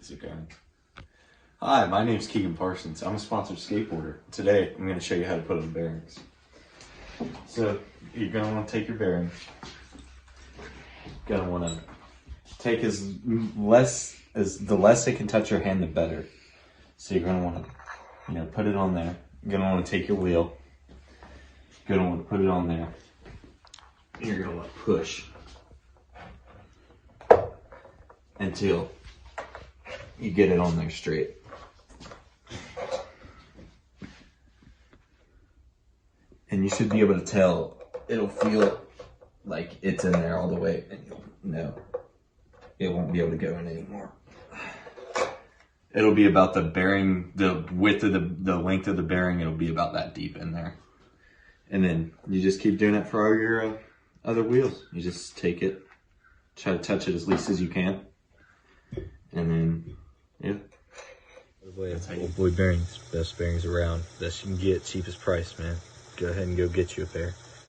Is it going? Hi, my name's Kegan Parson. I'm a sponsored skateboarder. Today, I'm going to show you how to put on bearings. So, you're going to want to take your bearing. You're going to want to take the less it can touch your hand, the better. So you're going to want to, put it on there. You're going to want to take your wheel. You're going to want to put it on there. And you're going to want to push until you get it on there straight. And you should be able to tell, it'll feel like it's in there all the way, and you'll know it won't be able to go in anymore. It'll be about the bearing, the width of the length of the bearing, it'll be about that deep in there. And then you just keep doing it for all your other wheels. You just take it, try to touch it as least as you can. And then, yeah. Oldboy bearings, best bearings around, best you can get, cheapest price, man. Go ahead and go get you a pair.